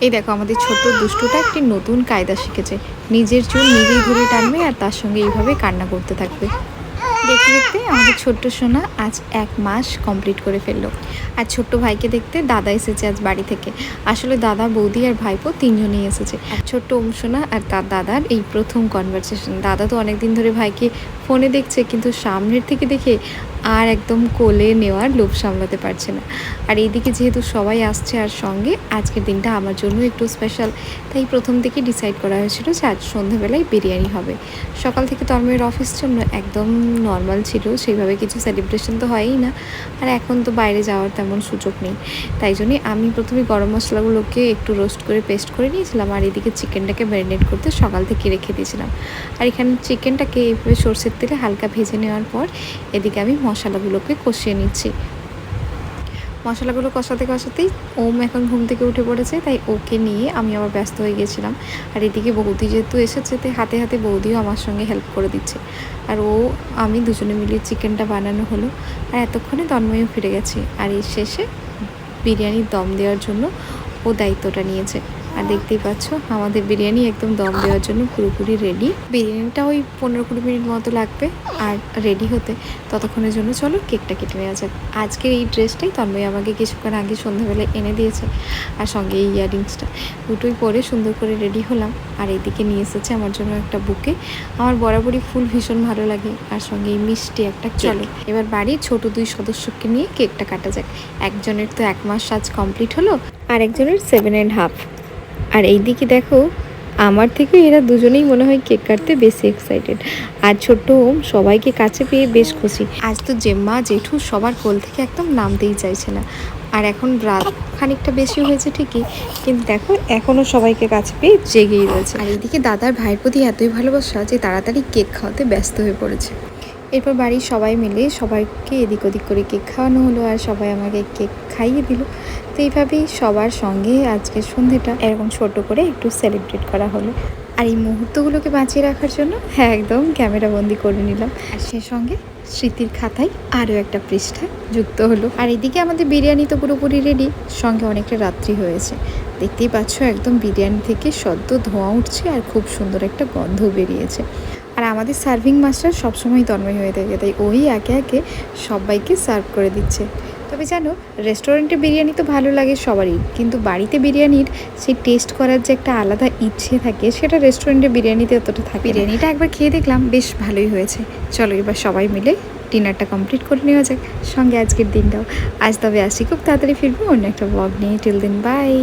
এই দেখো আমাদের ছোট্ট দুষ্টুটা একটি নতুন কায়দা শিখেছে। নিজের চুল নিজেই ধরে টানবে আর তার সঙ্গে এইভাবে কান্না করতে থাকবে। দেখতে দেখতে আমাদের ছোট্ট সোনা আজ 1 মাস কমপ্লিট করে ফেললো। আর ছোট্ট ভাইকে দেখতে দাদা এসেছে আজ বাড়ি থেকে। আসলে দাদা, বৌদি আর ভাইপো 3 জনেই এসেছে। আর ছোট্ট সোনা আর তার দাদার এই প্রথম কনভারসেশন। দাদা তো অনেকদিন ধরে ভাইকে ফোনে দেখছে, কিন্তু সামনের থেকে দেখে আর একদম কোলে নেওয়ার লোভ সামলাতে পারছে না। আর এইদিকে যেহেতু সবাই আসছে আর সঙ্গে আজকের দিনটা আমার জন্য একটু স্পেশাল, তাই প্রথম থেকে ডিসাইড করা হয়েছিল যে আজ সন্ধ্যাবেলায় বিরিয়ানি হবে। সকাল থেকে তন্ময়ের অফিস জন্য একদম নর্মাল ছিল, সেইভাবে কিছু সেলিব্রেশন তো হয়ই না। আর এখন তো বাইরে যাওয়ার তেমন সুযোগ নেই, তাই জন্যই আমি প্রথমে গরম মশলাগুলোকে একটু রোস্ট করে পেস্ট করে নিয়েছিলাম। আর এদিকে চিকেনটাকে ম্যারিনেট করতে সকাল থেকে রেখে দিয়েছিলাম। আর এখানে চিকেনটাকে এইভাবে সর্ষের তেলে হালকা ভেজে নেওয়ার পর এদিকে আমি মশলাগুলোকে কষিয়ে নিচ্ছি। মশলাগুলো কষাতে কষাতেই ওম এখন ঘুম থেকে উঠে পড়েছে, তাই ওকে নিয়ে আমি আবার ব্যস্ত হয়ে গেছিলাম। আর এদিকে বৌদি যেহেতু এসেছে, তাই হাতে হাতে বৌদিও আমার সঙ্গে হেল্প করে দিচ্ছে। আর আমি দুজনে মিলিয়ে চিকেনটা বানানো হলো। আর এতক্ষণে তন্ময়ও ফিরে গেছে। আর এর শেষে বিরিয়ানির দম দেওয়ার জন্য ও দায়িত্বটা নিয়েছে। আর দেখতেই পাচ্ছ আমাদের বিরিয়ানি একদম দম দেওয়ার জন্য পুরোপুরি রেডি। বিরিয়ানিটা ওই 15-20 মিনিট মতো লাগবে আর রেডি হতে। ততক্ষণের জন্য চলো কেকটা কেটে নেওয়া যাক। আজকের এই ড্রেসটাই তন্ময় আমাকে কিছুক্ষণ আগে সন্ধ্যাবেলায় এনে দিয়েছে, আর সঙ্গে এই ইয়াররিংসটা দুটোই পরে সুন্দর করে রেডি হলাম। আর এইদিকে নিয়ে এসেছে আমার জন্য একটা বুকে। আমার বরাবরই ফুল ভীষণ ভালো লাগে, আর সঙ্গে এই মিষ্টি একটা। চলো এবার বাড়ির ছোট 2 সদস্যকে নিয়ে কেকটা কাটা যাক। একজনের তো 1 মাস আজ কমপ্লিট হলো, আর একজনের 7.5। আর এইদিকে দেখো আমার থেকে এরা দুজনেই মনে হয় কেক কাটতে বেশি এক্সাইটেড। আর ছোট্ট ওম সবাইকে কাছে পেয়ে বেশ খুশি। আজ তো জেম্মা জেঠু সবার কোল থেকে একদম নামতেই চাইছে না। আর এখন রাত খানিকটা বেশি হয়েছে ঠিকই, কিন্তু দেখো এখনও সবাইকে কাছে পেয়ে জেগেই রয়েছে। আর এইদিকে দাদার ভাইয়ের প্রতি এতই ভালোবাসা যে তাড়াতাড়ি কেক খাওয়াতে ব্যস্ত হয়ে পড়েছে। এরপর বাড়ির সবাই মিলে সবাইকে এদিক ওদিক করে কেক খাওয়ানো হলো, আর সবাই আমাকে কেক খাইয়ে দিল। তো এইভাবেই সবার সঙ্গে আজকের সন্ধ্যেটা এরকম ছোট করে একটু সেলিব্রেট করা হলো। আর এই মুহূর্তগুলোকে বাঁচিয়ে রাখার জন্য একদম ক্যামেরাবন্দি করে নিলাম। আর সে সঙ্গে স্মৃতির খাতায় আরও একটা পৃষ্ঠা যুক্ত হলো। আর এদিকে আমাদের বিরিয়ানি তো পুরোপুরি রেডি, সঙ্গে অনেকটা রাত্রি হয়েছে। দেখতেই পাচ্ছ একদম বিরিয়ানি থেকে সদ্য ধোঁয়া উঠছে আর খুব সুন্দর একটা গন্ধ বেরিয়েছে। আর আমাদের সার্ভিং মাস্টার সবসময় তন্ময় হয়ে থাকে, তাই ওই একে একে সবাইকে সার্ভ করে দিচ্ছে। তবে জানো, রেস্টুরেন্টে বিরিয়ানি তো ভালো লাগে সবারই, কিন্তু বাড়িতে বিরিয়ানির সেই টেস্ট করার যে একটা আলাদা ইচ্ছে থাকে, সেটা রেস্টুরেন্টে বিরিয়ানিতে অতটা থাকে। বিরিয়ানিটা একবার খেয়ে দেখলাম, বেশ ভালোই হয়েছে। চলো এবার সবাই মিলে ডিনারটা কমপ্লিট করে নেওয়া যাক, সঙ্গে আজকের দিনটাও। আজ তবে আসি, খুব তাড়াতাড়ি ফিরবো অন্য একটা ব্লগ নিয়ে। Till then by.